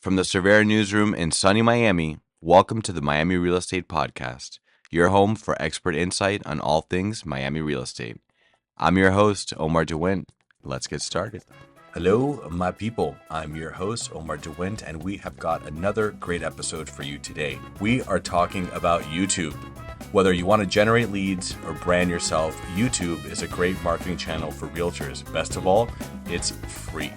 From the Cervera newsroom in sunny Miami, welcome to the Miami Real Estate Podcast, your home for expert insight on all things Miami real estate. I'm your host, Omar De Windt. Let's get started. Hello, my people. I'm your host, Omar De Windt, and we have got another great episode for you today. We are talking about YouTube. Whether you want to generate leads or brand yourself, YouTube is a great marketing channel for realtors. Best of all, it's free.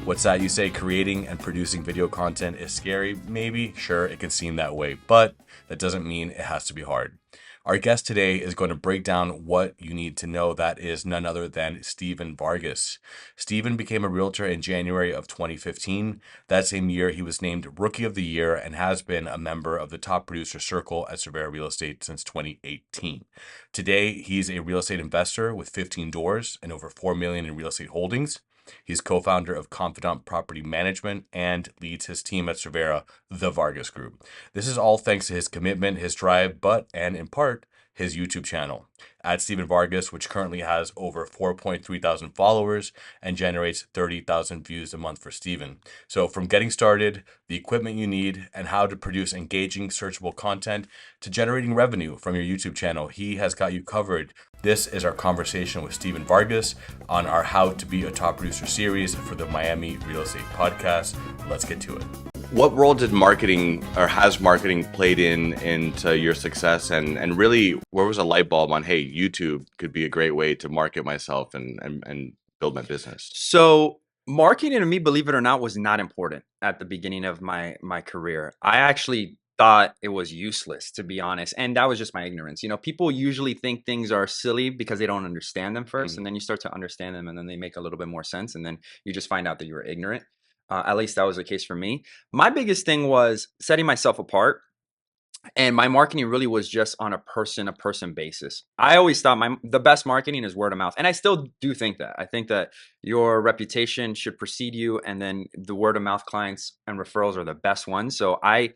What's that you say? Creating and producing video content is scary? Maybe, sure, it can seem that way, but that doesn't mean it has to be hard. Our guest today is going to break down what you need to know. That is none other than Steven Vargas. Steven became a realtor in January of 2015. That same year, he was named Rookie of the Year and has been a member of the top producer circle at Cervera Real Estate since 2018. Today, he's a real estate investor with 15 doors and over $4 million in real estate holdings. He's co-founder of Confidant Property Management and leads his team at Cervera, the Vargas Group. This is all thanks to his commitment, his drive, and in part, his YouTube channel at Steven Vargas, which currently has over 4.3 thousand followers and generates 30,000 views a month for Steven. So from getting started, the equipment you need, and how to produce engaging searchable content to generating revenue from your YouTube channel, he has got you covered. This is our conversation with Steven Vargas on our How to Be a Top Producer series for the Miami Real Estate Podcast. Let's get to it. What role did marketing or has marketing played into your success, and really where was a light bulb on, hey, YouTube could be a great way to market myself and build my business? So marketing to me, believe it or not, was not important at the beginning of my career. I actually thought it was useless, to be honest. And that was just my ignorance. People usually think things are silly because they don't understand them first. And then you start to understand them and then they make a little bit more sense. And then you just find out that you were ignorant. At least that was the case for me. My biggest thing was setting myself apart. And my marketing really was just on a person basis. I always thought the best marketing is word of mouth. And I still do think that. I think that your reputation should precede you, and then the word of mouth clients and referrals are the best ones. So I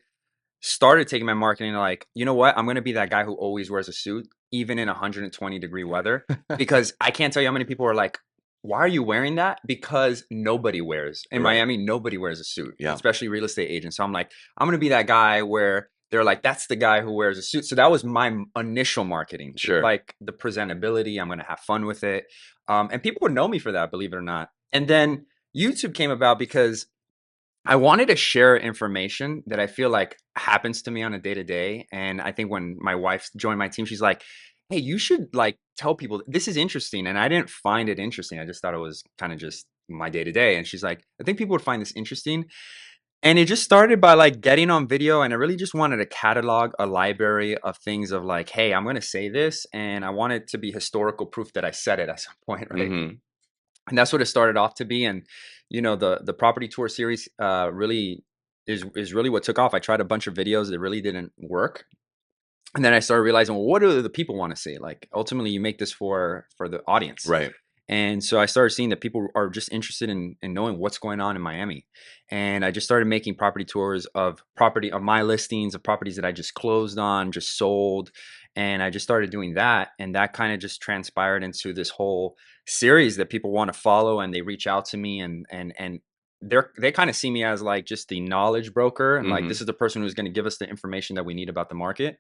started taking my marketing like, you know what? I'm going to be that guy who always wears a suit, even in 120-degree weather, because I can't tell you how many people are like, why are you wearing that? Because nobody wears in Miami, nobody wears a suit, especially real estate agents. So I'm like, I'm going to be that guy where they're like, that's the guy who wears a suit. So that was my initial marketing. Sure. Like the presentability, I'm going to have fun with it. And people would know me for that, believe it or not. And then YouTube came about because I wanted to share information that I feel like happens to me on a day-to-day. And I think when my wife joined my team, she's like, hey, you should like tell people this is interesting. And I didn't find it interesting. I just thought it was kind of just my day-to-day. And she's like, I think people would find this interesting. And it just started by like getting on video, and I really just wanted to catalog a library of things of like, hey, I'm going to say this, and I want it to be historical proof that I said it at some point, right? Mm-hmm. And that's what it started off to be. And the property tour series really is really what took off. I tried a bunch of videos that really didn't work. And then I started realizing, well, what do the people want to see? Like ultimately you make this for the audience. Right. And so I started seeing that people are just interested in knowing what's going on in Miami. And I just started making property tours of my listings, of properties that I just closed on, just sold. And I just started doing that. And that kind of just transpired into this whole series that people want to follow, and they reach out to me and they kind of see me as like just the knowledge broker. And like, this is the person who's going to give us the information that we need about the market.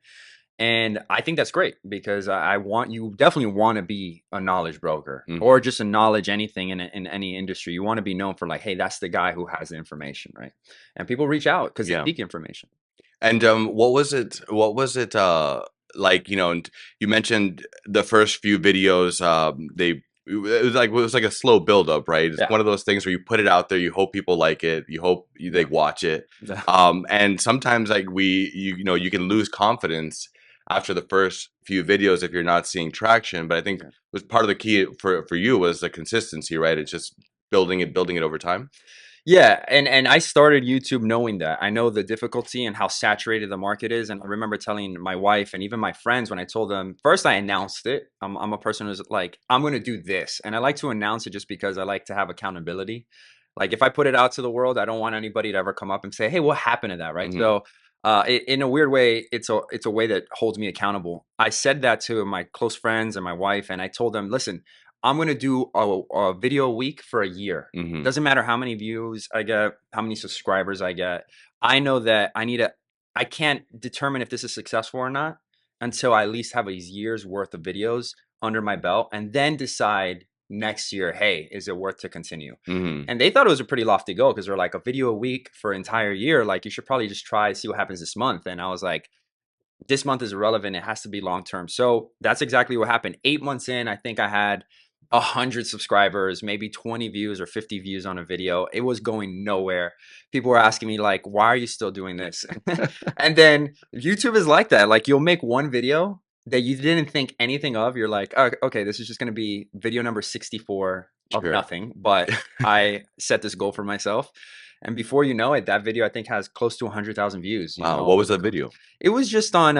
And I think that's great because you definitely want to be a knowledge broker or just a knowledge anything in any industry. You want to be known for like, hey, that's the guy who has the information, right? And people reach out because they seek information. And what was it like, and you mentioned the first few videos, it was like a slow build up, right? It's one of those things where you put it out there, you hope people like it, you hope they watch it. And sometimes like you can lose confidence after the first few videos if you're not seeing traction. But I think was part of the key for you was the consistency, right? It's just building it over time. Yeah, and I started YouTube knowing that. I know the difficulty and how saturated the market is. And I remember telling my wife and even my friends when I told them, first I announced it. I'm a person who's like, I'm going to do this. And I like to announce it just because I like to have accountability. Like if I put it out to the world, I don't want anybody to ever come up and say, hey, what happened to that, right? So in a weird way, it's a way that holds me accountable. I said that to my close friends and my wife, and I told them, listen, I'm gonna do a video a week for a year. Mm-hmm. Doesn't matter how many views I get, how many subscribers I get. I know that I can't determine if this is successful or not until I at least have a year's worth of videos under my belt and then decide next year, hey, is it worth to continue? Mm-hmm. And they thought it was a pretty lofty goal because they're like a video a week for an entire year. Like you should probably just try see what happens this month. And I was like, this month is irrelevant. It has to be long term. So that's exactly what happened. 8 months in, I think I had 100 subscribers, maybe 20 views or 50 views on a video. It was going nowhere. People were asking me like, "Why are you still doing this?" And then YouTube is like that. Like you'll make one video that you didn't think anything of. You're like, oh, okay, this is just going to be video number 64 of Sure. nothing. But I set this goal for myself. And before you know it, that video I think has close to 100,000 views, Wow. What over was the that video? it was just on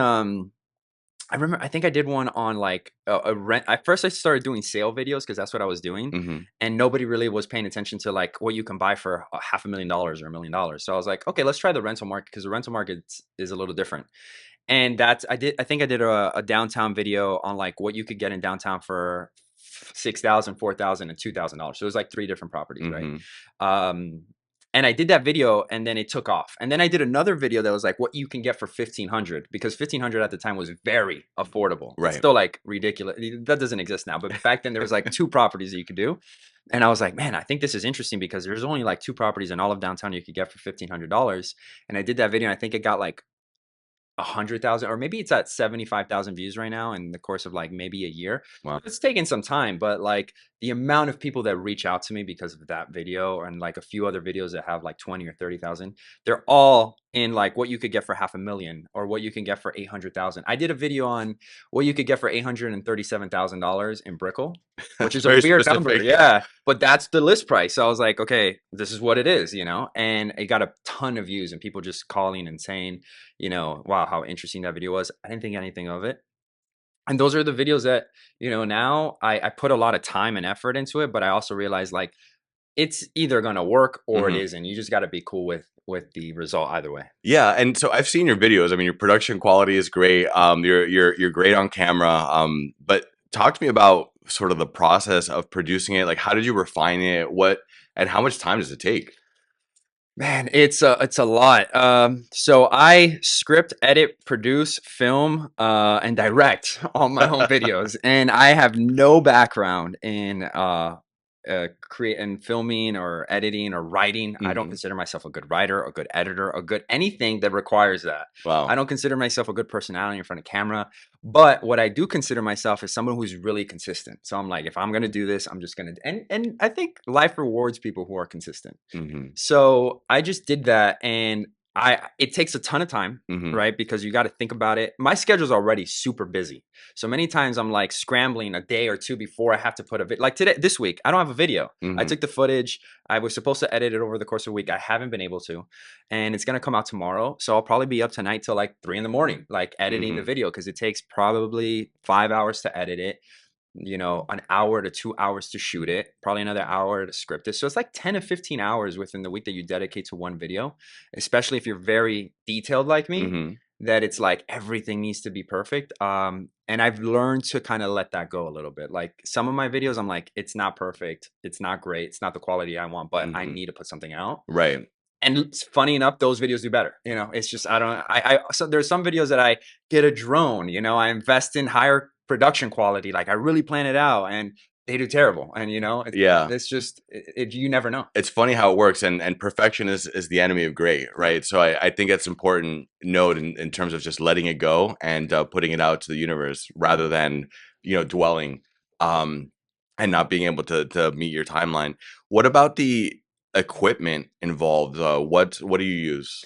I remember I think I did one on like a rent. At first I started doing sale videos because that's what I was doing. Mm-hmm. And nobody really was paying attention to like what you can buy for a $500,000 or $1 million. So I was like, okay, let's try the rental market because the rental market is a little different. And that's I think I did a downtown video on like what you could get in downtown for 6,000, 4,000, and $2,000. So it was like three different properties, right? Mm-hmm. Um, and I did that video and then it took off. And then I did another video that was like what you can get for 1,500 because 1,500 at the time was very affordable. It's Right. still like ridiculous. That doesn't exist now, but back then there was like two properties that you could do. And I was like, man, I think this is interesting because there's only like two properties in all of downtown you could get for $1,500. And I did that video and I think it got like 100,000 or maybe it's at 75,000 views right now in the course of like maybe a year. So Wow. it's taken some time, but like the amount of people that reach out to me because of that video and like a few other videos that have like 20 or 30,000, they're all in like what you could get for 500,000 or what you can get for 800,000. I did a video on what you could get for $837,000 in Brickell, which is a Very weird number. specific. Yeah. But that's the list price. So I was like, okay, this is what it is, and it got a ton of views and people just calling and saying, wow, how interesting that video was. I didn't think anything of it. And those are the videos that, now I put a lot of time and effort into it, but I also realize like it's either gonna work or it Mm-hmm. isn't. You just gotta be cool with the result either way. Yeah, and so I've seen your videos. I mean, your production quality is great. You're great on camera. But talk to me about sort of the process of producing it. Like, how did you refine it? What and how much time does it take? Man, it's a lot. So I script, edit, produce, film, and direct all my home videos, and I have no background in create and filming or editing or writing. I don't Hmm. consider myself a good writer, a good editor, a good anything that requires that. I Wow. don't consider myself a good personality in front of camera, but what I do consider myself is someone who's really consistent. So I'm like, if I'm gonna do this, I'm just gonna and I think life rewards people who are consistent. Hmm. So I just did that and it takes a ton of time, Hmm. right? Because you got to think about it. My schedule's already super busy. So many times I'm like scrambling a day or two before I have to put a video. Like today, this week, I don't have a video. I Hmm. took the footage. I was supposed to edit it over the course of a week. I haven't been able to. And it's going to come out tomorrow. So I'll probably be up tonight till like 3 in the morning, like editing the Hmm. video because it takes probably 5 hours to edit it, an hour to 2 hours to shoot it, probably another hour to script it. So it's like 10 to 15 hours within the week that you dedicate to one video, especially if you're very detailed like me, Hmm. that it's like everything needs to be perfect. And I've learned to kind of let that go a little bit. Like some of my videos, I'm like, it's not perfect. It's not great. It's not the quality I want, but I Hmm. need to put something out. Right. And it's funny enough, those videos do better. It's just I don't so there's some videos that I get a drone, I invest in higher production quality, like I really plan it out, and they do terrible. And Yeah. it's just you never know. It's funny how it works, and perfection is the enemy of great, Yeah. right? So I think that's important note in terms of just letting it go and putting it out to the universe rather than dwelling um, and not being able to meet your timeline. What about the equipment involved? What do you use?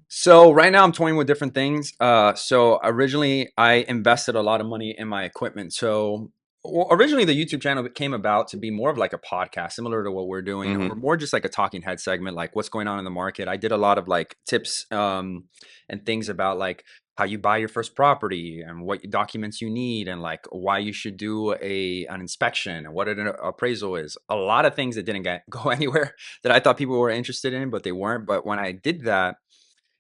So right now I'm toying with different things. So originally I invested a lot of money in my equipment. So originally the YouTube channel came about to be more of like a podcast, similar to what we're doing, or Hmm. more just like a talking head segment, like what's going on in the market. I did a lot of like tips and things about like how you buy your first property and what documents you need and like why you should do an inspection and what an appraisal is. A lot of things that didn't go anywhere that I thought people were interested in, but they weren't. But when I did that,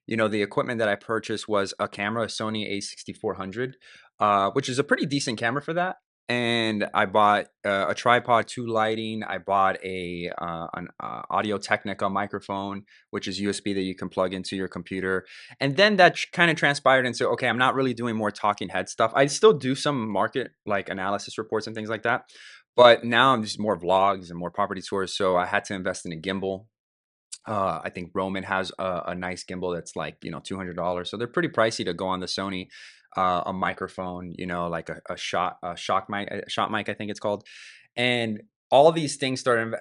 the equipment that I purchased was a camera, a Sony A6400, which is a pretty decent camera for that. and I bought a tripod, two lighting. I bought an Audio Technica microphone, which is USB that you can plug into your computer. And then that kind of transpired into, okay, I'm not really doing more talking head stuff. I still do some market like analysis reports and things like that, but now I'm just more vlogs and more property tours. So I had to invest in a gimbal. I think Roman has a nice gimbal that's like, $200. So they're pretty pricey to go on the Sony. A microphone, like a shot mic, I think it's called. And all these things started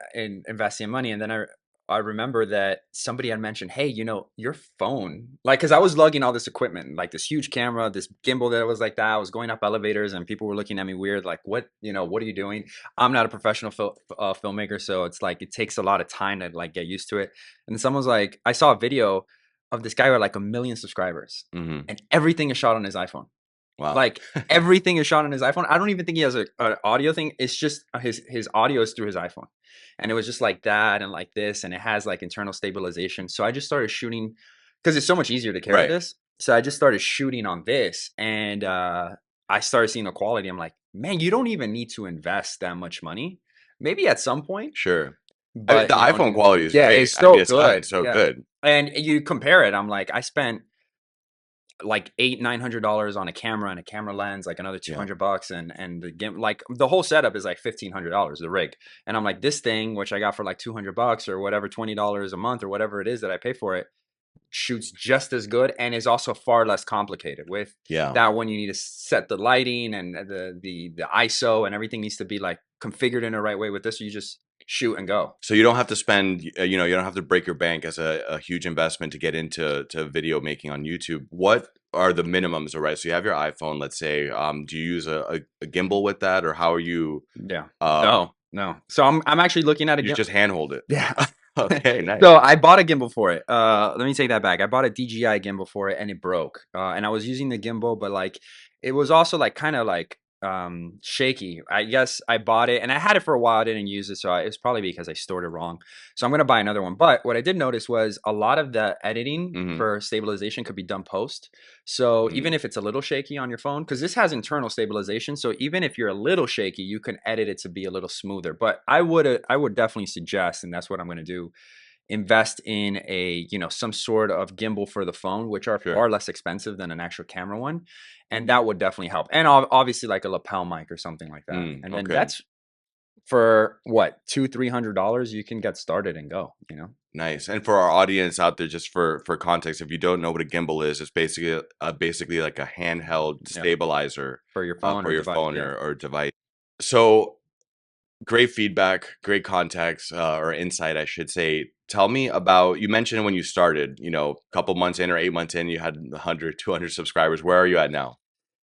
investing in money. And then I remember that somebody had mentioned, hey, your phone, like, because I was lugging all this equipment, like this huge camera, this gimbal that was like that. I was going up elevators and people were looking at me weird, like, what are you doing? I'm not a professional filmmaker, so it's like it takes a lot of time to like get used to it. And someone's like, I saw a video of this guy with like 1 million subscribers, Hmm. and everything is shot on his iPhone. Wow. Like everything is shot on his iPhone. I don't even think he has an audio thing. It's just his audio is through his iPhone, and it was just like that and like this, and it has like internal stabilization. So I just started shooting because it's so much easier to carry Right. this. So I just started shooting on this, and I started seeing the quality. I'm like, man, you don't even need to invest that much money. Maybe at some point, Sure. I mean, but the you don't iPhone need to. quality is Yeah, great. it's I mean, so it's good. so Yeah. good. And you compare it, I'm like, I spent like $900 on a camera and a camera lens, like another Yeah. $200, and the game, like the whole setup is like $1,500, the rig. And I'm like, this thing, which I got for like $200 or whatever, $20 a month or whatever it is that I pay for it, shoots just as good and is also far less complicated. With Yeah. that one, you need to set the lighting and the ISO, and everything needs to be like configured in the right way. With this, you just shoot and go. So you don't have to spend, you don't have to break your bank as a huge investment to get into video making on YouTube. What are the minimums, all right? So you have your iPhone, let's say. Do you use a gimbal with that, or how are you? Yeah. Um, No. So I'm actually looking at a you gimbal. just handhold it. Yeah. Okay, nice. So I bought a gimbal for it. Let me take that back. I bought a DJI gimbal for it and it broke. And I was using the gimbal, but like it was also like kind of like shaky. I guess I bought it and I had it for a while. I didn't use it, so it's probably because I stored it wrong. So I'm gonna buy another one. But what I did notice was a lot of the editing Hmm. for stabilization could be done post. So even if it's a little shaky on your phone, because this has internal stabilization, so even if you're a little shaky, you can edit it to be a little smoother. But I would definitely suggest, and that's what I'm gonna do, invest in a some sort of gimbal for the phone, which are Sure. far less expensive than an actual camera one, and that would definitely help. And obviously like a lapel mic or something like that, and then Okay. that's for what, $200-300, you can get started and go. Nice. And for our audience out there, just for context, if you don't know what a gimbal is, it's basically like a handheld Yeah, stabilizer for your phone for or your device. phone Yeah. or device. So great feedback, great context or insight, I should say. Tell me about, you mentioned when you started, a couple months in or 8 months in, you had 100, 200 subscribers. Where are you at now?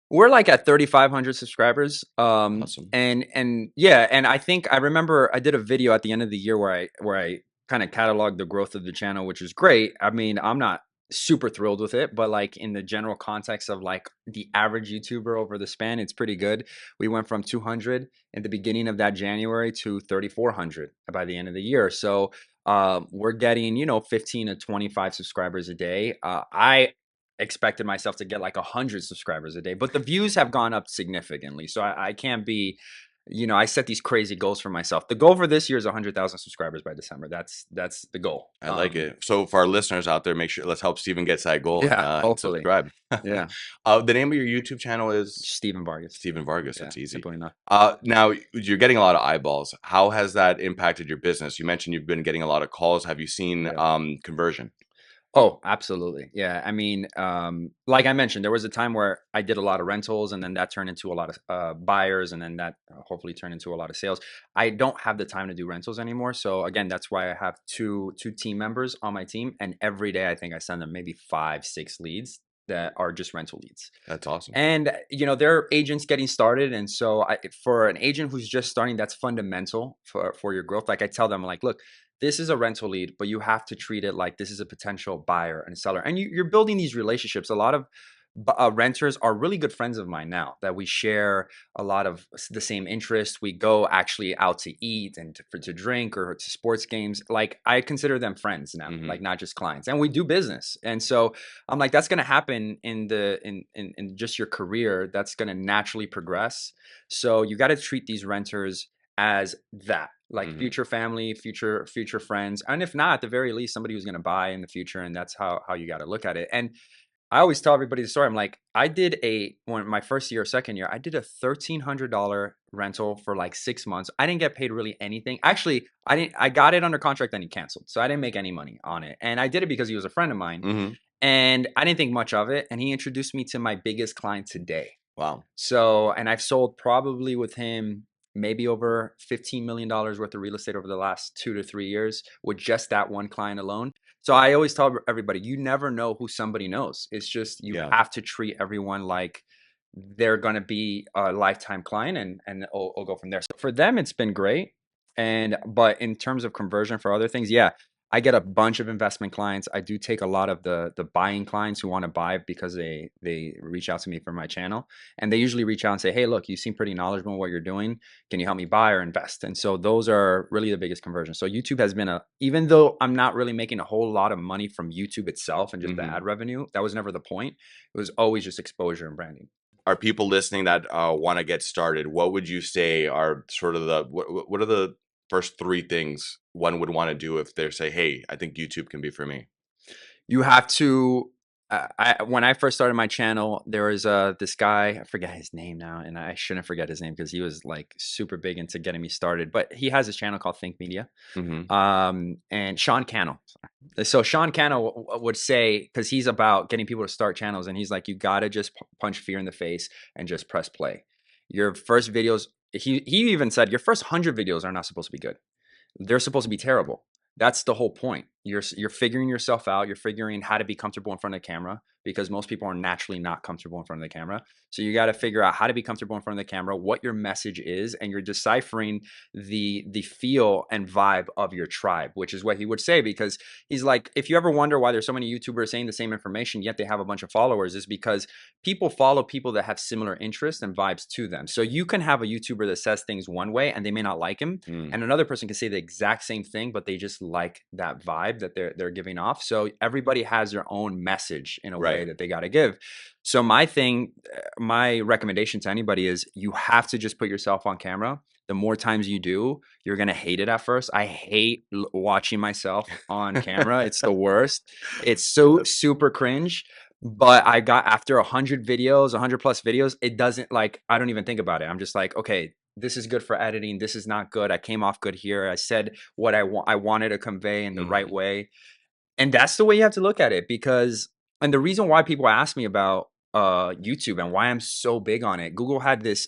We're like at 3,500 subscribers. Awesome. And yeah, and I think I remember I did a video at the end of the year where I kind of cataloged the growth of the channel, which is great. I mean, I'm not super thrilled with it, but like in the general context of like the average YouTuber over the span, it's pretty good. We went from 200 in the beginning of that January to 3,400 by the end of the year. So we're getting 15 to 25 subscribers a day. I expected myself to get like 100 subscribers a day, but the views have gone up significantly. So I can't be, I set these crazy goals for myself. The goal for this year is 100,000 subscribers by December. That's the goal. I like it. So for our listeners out there, make sure, let's help Steven get to that goal Yeah, and hopefully. subscribe. Yeah. The name of your YouTube channel is Stephen Vargas. Steven Vargas. Yeah, That's easy. simple enough. Now you're getting a lot of eyeballs. How has that impacted your business? You mentioned you've been getting a lot of calls. Have you seen Yeah. conversion? Oh, absolutely. Yeah. I mean, like I mentioned, there was a time where I did a lot of rentals and then that turned into a lot of buyers, and then that hopefully turned into a lot of sales. I don't have the time to do rentals anymore. So again, that's why I have two team members on my team. And every day I think I send them maybe 5, 6 leads that are just rental leads. That's awesome. And they're agents getting started, and so for an agent who's just starting, that's fundamental for your growth. Like I tell them, like, look, this is a rental lead, but you have to treat it like this is a potential buyer and seller, and you're building these relationships. A lot of renters are really good friends of mine now that we share a lot of the same interests. We go actually out to eat and to drink or to sports games. Like I consider them friends now, Mm-hmm. like not just clients. And we do business. And so I'm like, that's going to happen in just your career. That's going to naturally progress. So you got to treat these renters as that, like Mm-hmm. future family, future friends, and if not, at the very least, somebody who's going to buy in the future. And that's how you got to look at it. And I always tell everybody the story. I'm like, I did when my first year, second year, I did a $1,300 rental for like 6 months. I didn't get paid really anything. Actually, I didn't. I got it under contract, then he canceled, so I didn't make any money on it. And I did it because he was a friend of mine, Mm-hmm. and I didn't think much of it. And he introduced me to my biggest client today. Wow. So, and I've sold probably with him maybe over $15 million worth of real estate over the last 2 to 3 years with just that one client alone. So I always tell everybody, you never know who somebody knows. It's just you Yeah. have to treat everyone like they're going to be a lifetime client, and it'll go from there. So for them, it's been great. And but in terms of conversion for other things, yeah, I get a bunch of investment clients. I do take a lot of the buying clients who want to buy because they reach out to me for my channel, and they usually reach out and say, "Hey, look, you seem pretty knowledgeable in what you're doing. Can you help me buy or invest?" And so those are really the biggest conversions. So YouTube has been even though I'm not really making a whole lot of money from YouTube itself and just the Mm-hmm. ad revenue, that was never the point. It was always just exposure and branding. Are people listening that want to get started? What would you say are sort of what are the first three things one would want to do if they say, "Hey, I think YouTube can be for me"? You have to. When I first started my channel, there was this guy. I forget his name now, and I shouldn't forget his name because he was like super big into getting me started. But he has this channel called Think Media, Mm-hmm. and Sean Cannell. So Sean Cannell would say, because he's about getting people to start channels, and he's like, you gotta just punch fear in the face and just press play. Your first videos, he even said, your first 100 videos are not supposed to be good. They're supposed to be terrible. That's the whole point. You're figuring yourself out. You're figuring how to be comfortable in front of the camera because most people are naturally not comfortable in front of the camera. So you got to figure out how to be comfortable in front of the camera, what your message is, and you're deciphering the feel and vibe of your tribe, which is what he would say. Because he's like, if you ever wonder why there's so many YouTubers saying the same information yet they have a bunch of followers, is because people follow people that have similar interests and vibes to them. So you can have a YouTuber that says things one way and they may not like him, Mm. and another person can say the exact same thing, but they just like that vibe that they're giving off. So everybody has their own message in a way Right. that they got to give. So my recommendation to anybody is you have to just put yourself on camera. The more times you do, you're gonna hate it at first. I hate watching myself on camera. It's the worst. It's so super cringe. But I got after 100 videos, 100 plus videos, it doesn't like I don't even think about it. I'm just like, okay, this is good for editing. This is not good. I came off good here. I said what I wanted to convey in the right Mhm. way. And that's the way you have to look at it because and the reason why people ask me about YouTube and why I'm so big on it. Google had this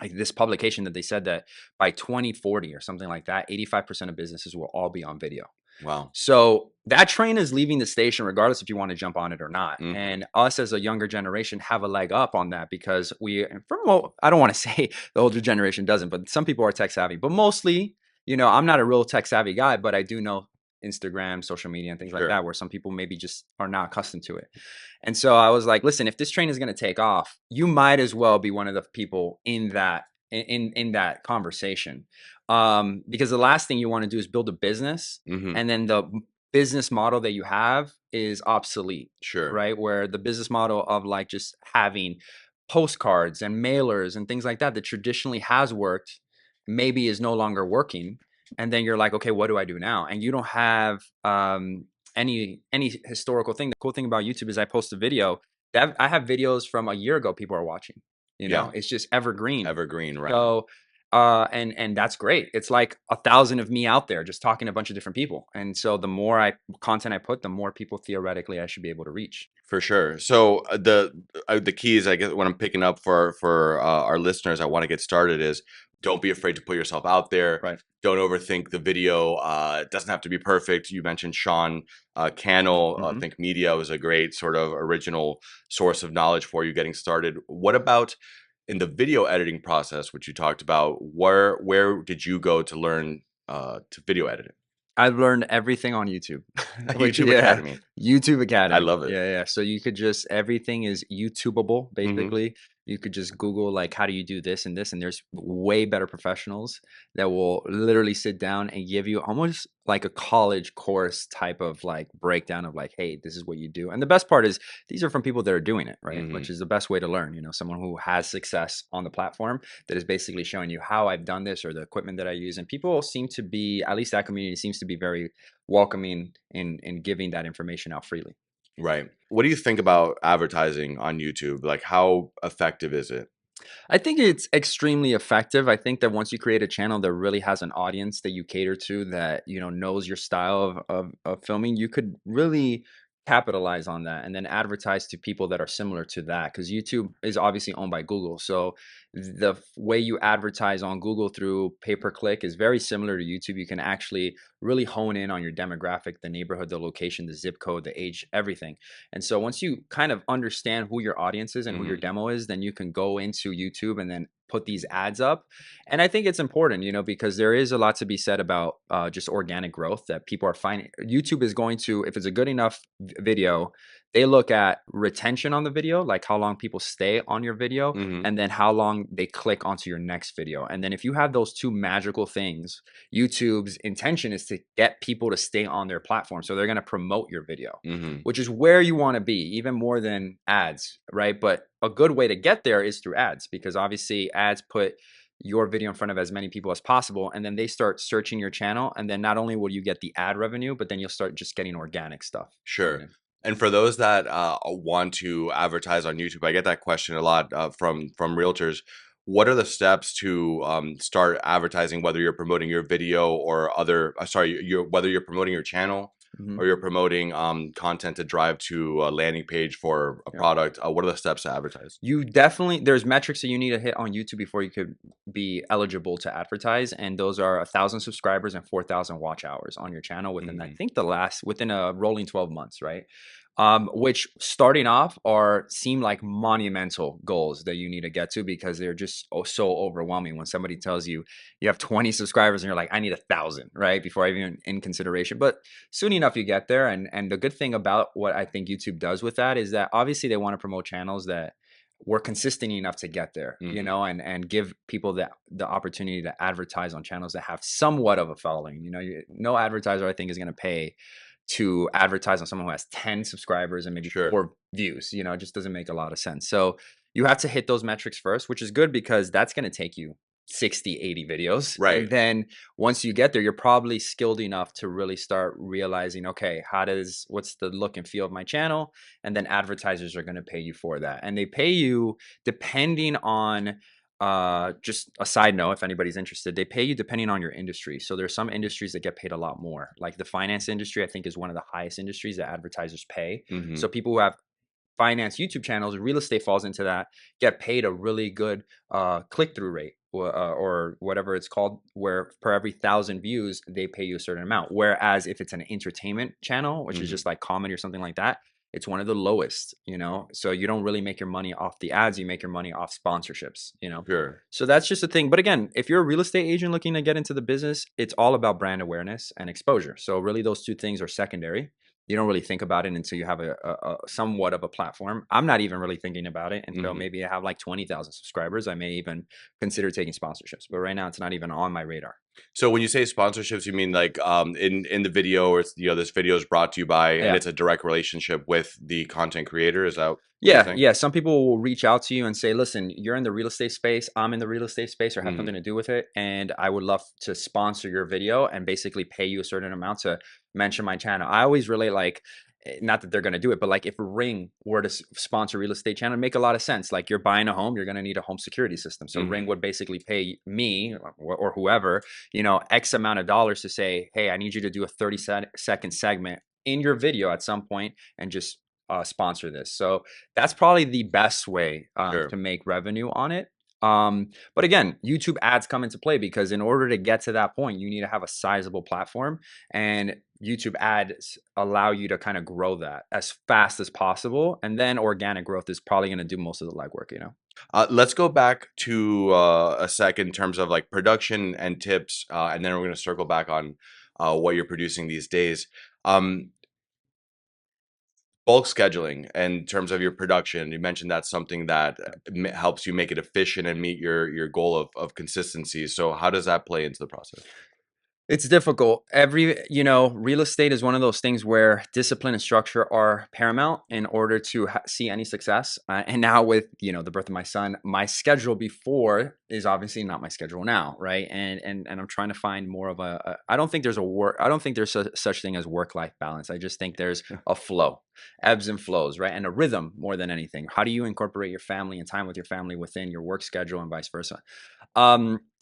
like this publication that they said that by 2040 or something like that, 85% of businesses will all be on video. Wow. So that train is leaving the station regardless if you want to jump on it or not. Mhm. And us as a younger generation have a leg up on that because I don't want to say the older generation doesn't, but some people are tech savvy. But mostly, I'm not a real tech savvy guy, but I do know Instagram, social media, and things like Sure. that, where some people maybe just are not accustomed to it. And so I was like, listen, if this train is going to take off, you might as well be one of the people in that conversation. Because the last thing you want to do is build a business Mhm. and then the business model that you have is obsolete, Sure. right? Where the business model of like just having postcards and mailers and things like that traditionally has worked maybe is no longer working. And then you're like, okay, what do I do now? And you don't have any historical thing. The cool thing about YouTube is I post a video that I have videos from a year ago people are watching. Yeah. It's just evergreen. Evergreen, right. So and that's great. It's like 1,000 of me out there just talking to a bunch of different people. And so the more content I put, the more people theoretically I should be able to reach. For sure. So the keys, I guess, what I'm picking up for our listeners, I want to get started is don't be afraid to put yourself out there. Right. Don't overthink the video. It doesn't have to be perfect. You mentioned Sean Cannell. Hmm. Think Media was a great sort of original source of knowledge for you getting started. What about in the video editing process, which you talked about? Where did you go to learn to video editing? I've learned everything on YouTube, which YouTube yeah, Academy. YouTube I Academy. love it. Yeah, yeah. So you could just everything is YouTubeable Hmm. basically. You could just Google like how do you do this and this, and there's way better professionals that will literally sit down and give you almost like a college course type of like breakdown of like, hey, this is what you do. And the best part is these are from people that are doing it, right? Hmm. Which is the best way to learn. Someone who has success on the platform that is basically showing you how I've done this or the equipment that I use. And people seem to be, at least that community seems to be very welcoming in giving that information out freely. Right. What do you think about advertising on YouTube? Like, how effective is it? I think it's extremely effective. I think that once you create a channel that really has an audience that you cater to, that knows your style of filming, you could really capitalize on that and then advertise to people that are similar to that, because YouTube is obviously owned by Google. So the way you advertise on Google through pay per click is very similar to YouTube. You can actually really hone in on your demographic, the neighborhood, the location, the zip code, the age, everything. And so once you kind of understand who your audience is and who your Hmm. demo is, then you can go into YouTube and then put these ads up. And I think it's important, because there is a lot to be said about just organic growth that people are finding. YouTube is going to, if it's a good enough video, they look at retention on the video, like how long people stay on your video, Hmm. and then how long they click onto your next video. And then if you have those two magical things, YouTube's intention is to get people to stay on their platform. So they're going to promote your video, Hmm. which is where you want to be, even more than ads, right? But a good way to get there is through ads, because obviously ads put your video in front of as many people as possible, and then they start searching your channel, and then not only will you get the ad revenue, but then you'll start just getting organic stuff coming Sure. in. And for those that want to advertise on YouTube, I get that question a lot from realtors. What are the steps to start advertising? Whether you're promoting your video or other, sorry, whether you're promoting your channel Mhm. or you're promoting content to drive to a landing page for a Yeah. product. What are the steps to advertise? You definitely, there's metrics that you need to hit on YouTube before you could be eligible to advertise, and those are 1,000 subscribers and 4,000 watch hours on your channel within, I Hmm. think, within a rolling 12 months, right? Which starting off seem like monumental goals that you need to get to, because they're just so overwhelming when somebody tells you you have 20 subscribers and you're like, I need 1,000, right? Before I even in consideration. But soon enough you get there. And the good thing about what I think YouTube does with that is that obviously they want to promote channels that were consistent enough to get there, Hmm. and give people the opportunity to advertise on channels that have somewhat of a following. No advertiser I think is going to pay to advertise on someone who has 10 subscribers and maybe Sure. 4 views. It just doesn't make a lot of sense. So you have to hit those metrics first, which is good because that's going to take you 60, 80 videos. Right. And then once you get there, you're probably skilled enough to really start realizing, okay, what's the look and feel of my channel? And then advertisers are going to pay you for that. And they pay you depending on, just a side note, if anybody's interested, they pay you depending on your industry. So there's some industries that get paid a lot more. Like the finance industry, I think, is one of the highest industries that advertisers pay. Hmm. So people who have finance YouTube channels, real estate falls into that, get paid a really good click through rate, or whatever it's called, where per every 1,000 views they pay you a certain amount. Whereas if it's an entertainment channel, which is Hmm. just like comedy or something like that, it's one of the lowest. So you don't really make your money off the ads, you make your money off sponsorships. Sure. So that's just a thing. But again, if you're a real estate agent looking to get into the business, it's all about brand awareness and exposure. So really those two things are secondary. You don't really think about it until you have a somewhat of a platform. I'm not even really thinking about it until Hmm. maybe I have like 20,000 subscribers. I may even consider taking sponsorships, but right now it's not even on my radar. So when you say sponsorships, you mean like in the video, or this video is brought to you by, and Yeah. it's a direct relationship with the content creator. Is that what you're Yeah, saying? yeah. Some people will reach out to you and say, listen, you're in the real estate space. I'm in the real estate space, or have Hmm. nothing to do with it. And I would love to sponsor your video and basically pay you a certain amount to mention my channel. I always relate, like, not that they're going to do it, but like if Ring were to sponsor real estate channel, it'd make a lot of sense. Like you're buying a home, you're going to need a home security system. So Ring Hmm. would basically pay me or whoever, X amount of dollars to say, hey, I need you to do a 30-second segment in your video at some point and just sponsor this. So that's probably the best way Sure. to make revenue on it. But again, YouTube ads come into play because in order to get to that point, you need to have a sizable platform, and YouTube ads allow you to kind of grow that as fast as possible. And then organic growth is probably going to do most of the legwork. Let's go back to a sec in terms of like production and tips, and then we're going to circle back on what you're producing these days. Um, Bulk scheduling in terms of your production, you mentioned that's something that helps you make it efficient and meet your goal of consistency. So how does that play into the process? It's difficult. Real estate is one of those things where discipline and structure are paramount in order to see any success. And now with, the birth of my son, my schedule before is obviously not my schedule now, right? And I'm trying to find more of I don't think there's I don't think there's such thing as work-life balance. I just think there's a flow, ebbs and flows, right? And a rhythm more than anything. How do you incorporate your family and time with your family within your work schedule and vice versa?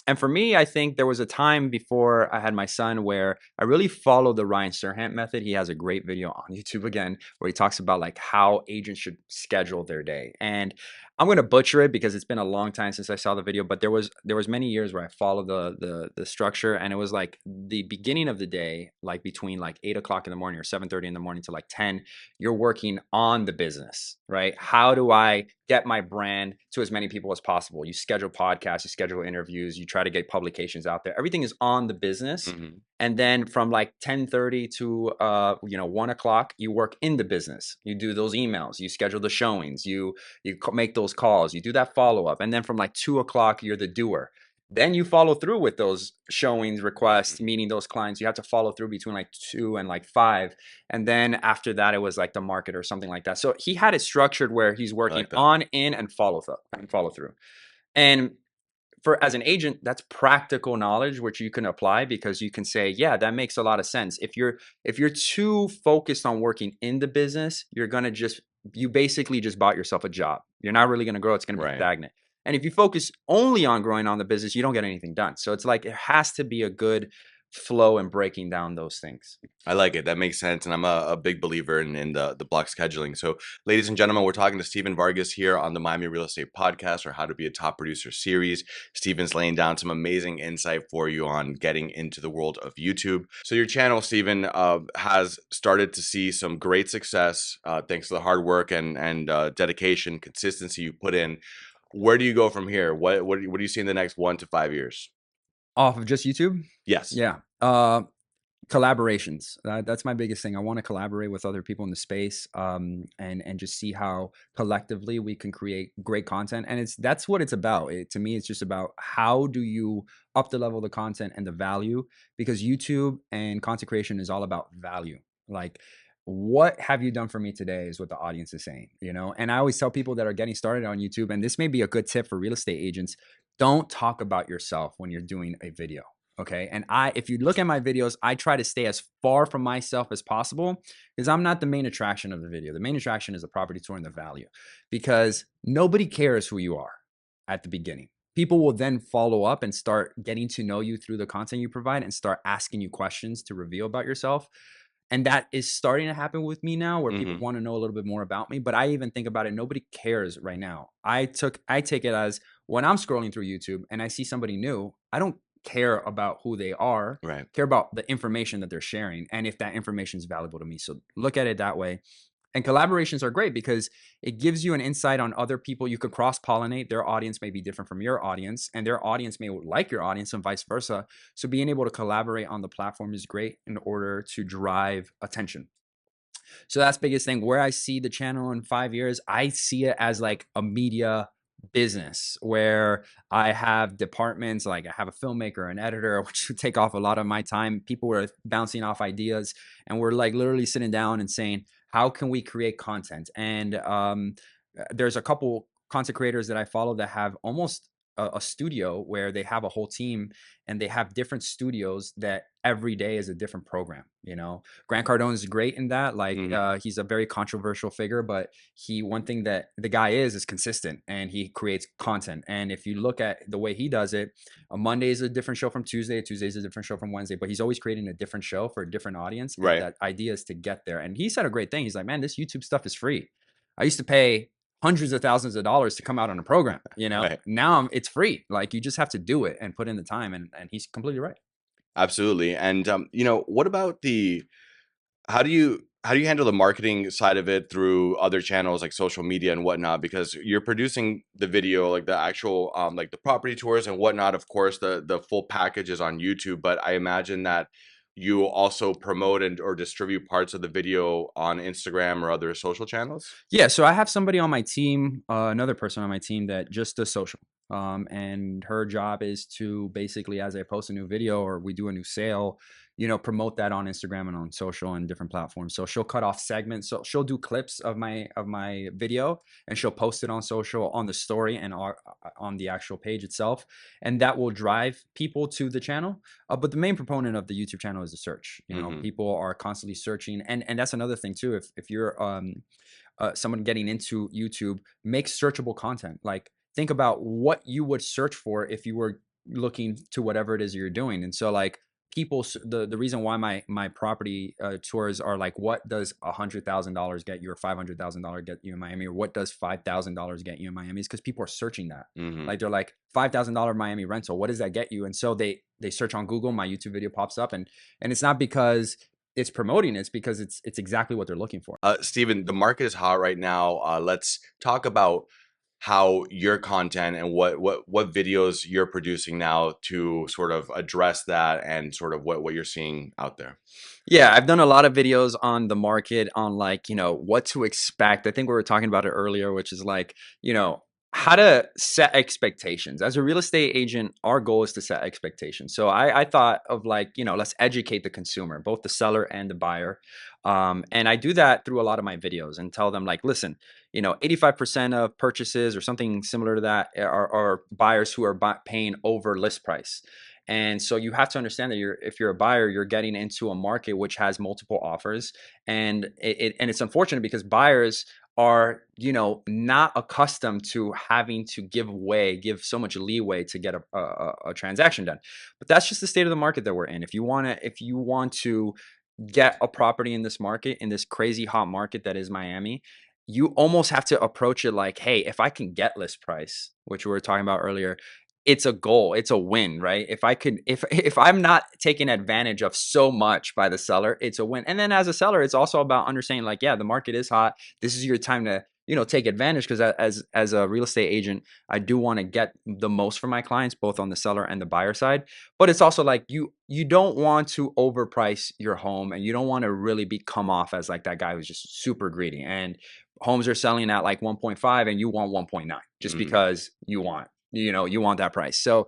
And for me, I think there was a time before I had my son where I really followed the Ryan Serhant method. He has a great video on YouTube again where he talks about like how agents should schedule their day. And I'm going to butcher it because it's been a long time since I saw the video, but there was many years where I followed the structure, and it was like the beginning of the day, like between like 8 o'clock in the morning or 7:30 in the morning to like 10, you're working on the business, right? How do I get my brand to as many people as possible? You schedule podcasts, you schedule interviews, you try to get publications out there. Everything is on the business. Hmm. And then from like 10:30 to 1 o'clock, you work in the business. You do those emails, you schedule the showings, you make those calls, you do that follow up. And then from like 2 o'clock, you're the doer. Then you follow through with those showings, requests, meeting those clients. You have to follow through between like 2 and like 5. And then after that, it was like the market or something like that. So he had it structured where he's I working like that. on, in, and follow through. And for as an agent, that's practical knowledge which you can apply, because you can say, yeah, that makes a lot of sense. If you're too focused on working in the business, you're gonna just you basically just bought yourself a job. You're not really gonna grow. It's gonna be Right. stagnant. And if you focus only on growing on the business, you don't get anything done. So it's like it has to be a good flow in breaking down those things. I like it. That makes sense. And I'm a big believer in the block scheduling. So, ladies and gentlemen, we're talking to Stephen Vargas here on the Miami Real Estate Podcast, or How to Be a Top Producer series. Stephen's laying down some amazing insight for you on getting into the world of YouTube. So, your channel, Stephen, has started to see some great success thanks to the hard work and dedication, consistency you put in. Where do you go from here? What do you see in the next 1 to 5 years? Off of just YouTube? Yes. Yeah. Collaborations. That's my biggest thing. I want to collaborate with other people in the space, and just see how collectively we can create great content. And that's what it's about. To me, it's just about how do you up the level of the content and the value, because YouTube and content creation is all about value. Like, what have you done for me today is what the audience is saying. And I always tell people that are getting started on YouTube, and this may be a good tip for real estate agents: don't talk about yourself when you're doing a video. Okay. And if you look at my videos, I try to stay as far from myself as possible, because I'm not the main attraction of the video. The main attraction is the property tour and the value, because nobody cares who you are at the beginning. People will then follow up and start getting to know you through the content you provide and start asking you questions to reveal about yourself. And that is starting to happen with me now, where people Hmm. want to know a little bit more about me. But I even think about it, nobody cares right now. I take it as, when I'm scrolling through YouTube and I see somebody new, I don't care about who they are, Right. care about the information that they're sharing and if that information is valuable to me. So look at it that way. And collaborations are great because it gives you an insight on other people. You could cross pollinate. Their audience may be different from your audience, and their audience may like your audience and vice versa. So being able to collaborate on the platform is great in order to drive attention. So that's the biggest thing. Where I see the channel in 5 years, I see it as like a media business where I have departments, like I have a filmmaker, an editor, which would take off a lot of my time. People were bouncing off ideas, and we're like literally sitting down and saying, how can we create content? And there's a couple content creators that I follow that have almost a studio where they have a whole team, and they have different studios that every day is a different program. Grant Cardone is great in that. Like, Hmm. he's a very controversial figure, but one thing that the guy is consistent, and he creates content. And if you look at the way he does it, a Monday is a different show from Tuesday is a different show from Wednesday, but he's always creating a different show for a different audience. And Right. that idea is to get there. And he said a great thing. He's like, man, this YouTube stuff is free. I used to pay hundreds of thousands of dollars to come out on a program. Right. Now it's free. Like, you just have to do it and put in the time. And he's completely right. Absolutely. And what about the how do you handle the marketing side of it through other channels like social media and whatnot? Because you're producing the video, like the actual like the property tours and whatnot. Of course, the full package is on YouTube, but I imagine that you also promote and or distribute parts of the video on Instagram or other social channels? Yeah, so I have somebody on my team, another person on my team that just does social. And her job is to basically, as I post a new video or we do a new sale, promote that on Instagram and on social and different platforms. So she'll cut off segments. So she'll do clips of my video and she'll post it on social, on the story, and on the actual page itself, and that will drive people to the channel. But the main proponent of the YouTube channel is the search. Hmm. People are constantly searching, and that's another thing too. If you're someone getting into YouTube, make searchable content. Like, think about what you would search for if you were looking to whatever it is you're doing. And so, like, the reason why my property tours are like, what does $100,000 get you, or $500,000 get you in Miami, or what does $5,000 get you in Miami, is because people are searching that. Hmm. Like, they're like, $5,000 Miami rental, what does that get you? And so they search on Google, my YouTube video pops up, and it's not because it's promoting, it's because it's exactly what they're looking for. Steven, the market is hot right now. Let's talk about how your content and what videos you're producing now to sort of address that and sort of what you're seeing out there. Yeah, I've done a lot of videos on the market, on, like, what to expect. I think we were talking about it earlier, which is like, how to set expectations. As a real estate agent, our goal is to set expectations. So I thought of, like, let's educate the consumer, both the seller and the buyer. And I do that through a lot of my videos and tell them, like, listen, 85% of purchases or something similar to that are buyers who are paying over list price. And so you have to understand that if you're a buyer, you're getting into a market which has multiple offers, and it's unfortunate because buyers are, not accustomed to having to give so much leeway to get a transaction done. But that's just the state of the market that we're in. If you want to get a property in this market, in this crazy hot market that is Miami, you almost have to approach it like, hey, if I can get list price, which we were talking about earlier, it's a goal, it's a win, right? If I could, if I'm not taken advantage of so much by the seller, it's a win. And then as a seller, it's also about understanding, like, yeah, the market is hot. This is your time to, take advantage, because as a real estate agent, I do want to get the most from my clients, both on the seller and the buyer side. But it's also like, you don't want to overprice your home, and you don't want to really come off as like that guy who's just super greedy, and homes are selling at like 1.5 and you want 1.9 just Hmm. because you want that price. So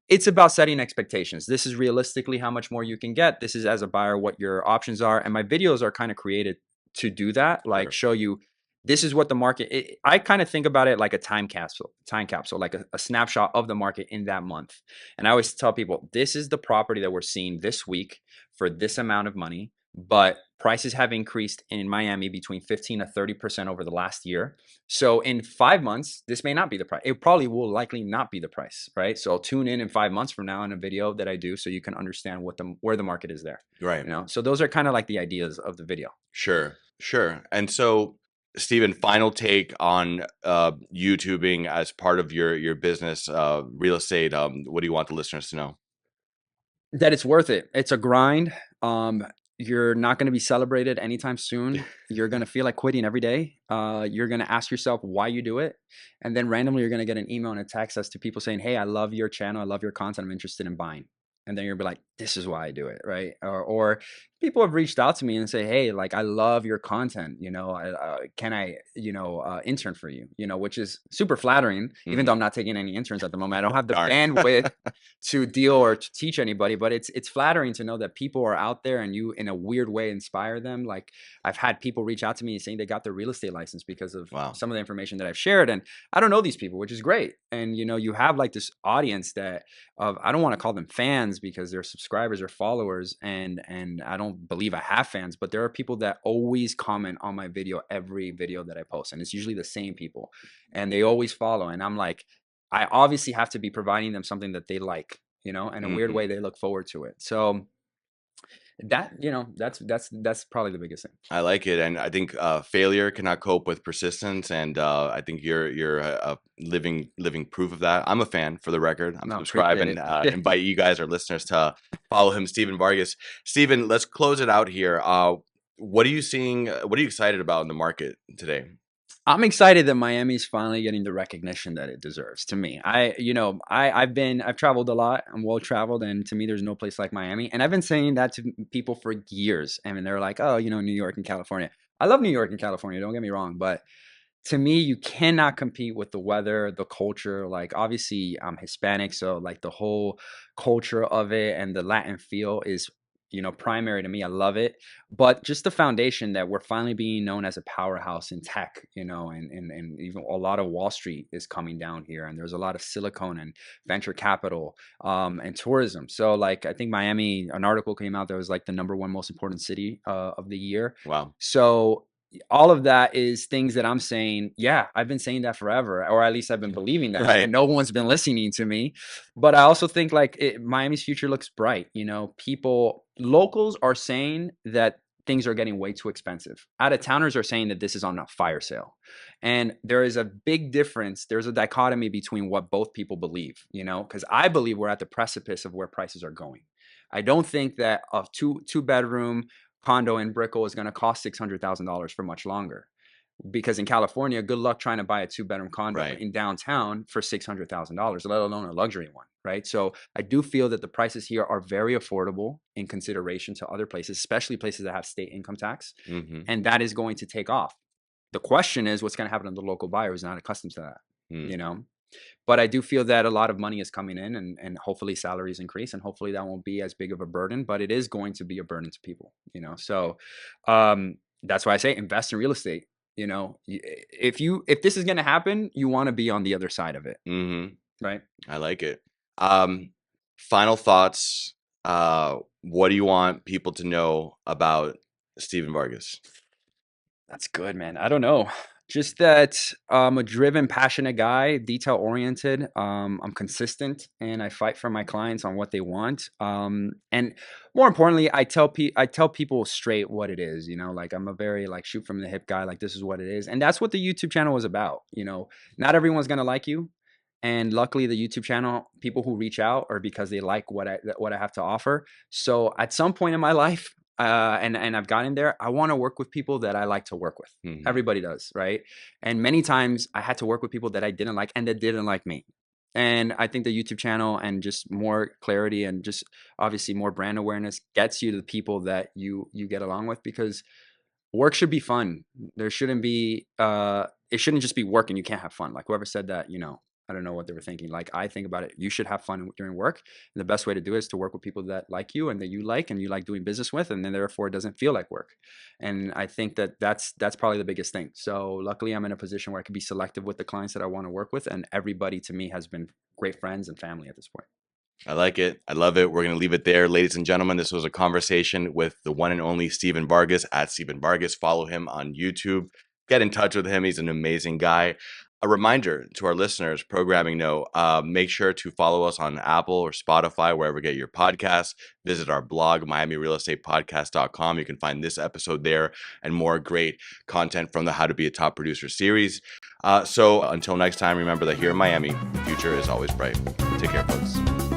it's about setting expectations. This is realistically how much more you can get. This is, as a buyer, what your options are. And my videos are kind of created to do that, like, Sure. show you this is what the market, I kind of think about it like a time capsule, like a snapshot of the market in that month. And I always tell people, this is the property that we're seeing this week for this amount of money, but prices have increased in Miami between 15 to 30% over the last year. So in 5 months, this may not be the price. It probably will likely not be the price, right? So tune in 5 months from now in a video that I do, so you can understand where the market is there. Right. So those are kind of like the ideas of the video. Sure. Sure. And so, Stephen, final take on YouTubing as part of your business, real estate. What do you want the listeners to know? That it's worth it. It's a grind. You're not going to be celebrated anytime soon. You're going to feel like quitting every day. You're going to ask yourself why you do it. And then randomly, you're going to get an email and a text as to people saying, hey, I love your channel. I love your content. I'm interested in buying. And then you'll be like, this is why I do it, right? Or people have reached out to me and say, hey, like, I love your content. Can I, intern for you? Which is super flattering, even though Hmm. I'm not taking any interns at the moment. I don't have the Darn. bandwidth to deal or to teach anybody, but it's flattering to know that people are out there and you, in a weird way, inspire them. Like, I've had people reach out to me saying they got their real estate license because of Wow. some of the information that I've shared, and I don't know these people, which is great. And you have like this audience that, I don't want to call them fans because they're subscribers or followers, and I don't believe I have fans, but there are people that always comment on my video, every video that I post, and it's usually the same people, and they always follow, and I'm like, I obviously have to be providing them something that they like, in a weird Hmm. way, they look forward to it. So that's probably the biggest thing. I like it, and I think failure cannot cope with persistence, and I think you're a living proof of that. I'm a fan, for the record. I'm No, subscribed appreciate and it. invite you guys, our listeners, to follow him, Stephen Vargas. Stephen, let's close it out here. What are you seeing? What are you excited about in the market today? I'm excited that Miami's finally getting the recognition that it deserves. To me, I've traveled a lot. I'm well traveled, and to me, there's no place like Miami. And I've been saying that to people for years. I mean, they're like, "Oh, New York and California." I love New York and California. Don't get me wrong, but to me, you cannot compete with the weather, the culture. Like, obviously, I'm Hispanic, so like the whole culture of it and the Latin feel is, primary to me. I love it. But just the foundation that we're finally being known as a powerhouse in tech, and even a lot of Wall Street is coming down here, and there's a lot of silicone and venture capital, and tourism. So, like, I think Miami, an article came out that was like the number one most important city of the year. Wow. So all of that is things that I'm saying, yeah, I've been saying that forever, or at least I've been believing that, Right. and no one's been listening to me. But I also think like Miami's future looks bright. Locals are saying that things are getting way too expensive. Out of towners are saying that this is on a fire sale. And there is a big difference. There's a dichotomy between what both people believe, because I believe we're at the precipice of where prices are going. I don't think that a two bedroom condo in Brickell is going to cost $600,000 for much longer. Because in California, good luck trying to buy a two-bedroom condo Right. in downtown for $600,000, let alone a luxury one, right? So I do feel that the prices here are very affordable in consideration to other places, especially places that have state income tax, Mm-hmm. and that is going to take off. The question is what's going to happen to the local buyer who's not accustomed to that, Mm. you know? But I do feel that a lot of money is coming in, and hopefully salaries increase, and hopefully that won't be as big of a burden, but it is going to be a burden to people. So that's why I say invest in real estate. If this is going to happen, you want to be on the other side of it, Mm-hmm. right? I like it. Um, Final thoughts. What do you want people to know about Steven Vargas? That's good, man. I don't know. Just that I'm a driven, passionate guy, detail oriented. I'm consistent, and I fight for my clients on what they want. And more importantly, I tell people straight what it is. Like I'm a very like shoot from the hip guy. Like this is what it is, and that's what the YouTube channel was about. Not everyone's gonna like you, and luckily the YouTube channel, people who reach out are because they like what I have to offer. So at some point in my life, and I've gotten there, I want to work with people that I like to work with. Mm-hmm. Everybody does, right? And many times I had to work with people that I didn't like and that didn't like me. And I think the YouTube channel and just more clarity and just obviously more brand awareness gets you to the people that you get along with, because work should be fun. There shouldn't be it shouldn't just be work and you can't have fun. Like whoever said that, I don't know what they were thinking. Like I think about it, you should have fun during work. And the best way to do it is to work with people that like you and that you like and you like doing business with, and then therefore it doesn't feel like work. And I think that that's probably the biggest thing. So luckily I'm in a position where I can be selective with the clients that I want to work with, and everybody to me has been great friends and family at this point. I like it. I love it. We're going to leave it there. Ladies and gentlemen, this was a conversation with the one and only Steven Vargas at Steven Vargas. Follow him on YouTube. Get in touch with him. He's an amazing guy. A reminder to our listeners, programming note, make sure to follow us on Apple or Spotify, wherever you get your podcasts. Visit our blog, MiamiRealEstatePodcast.com. You can find this episode there and more great content from the How to Be a Top Producer series. So until next time, remember that here in Miami, the future is always bright. Take care, folks.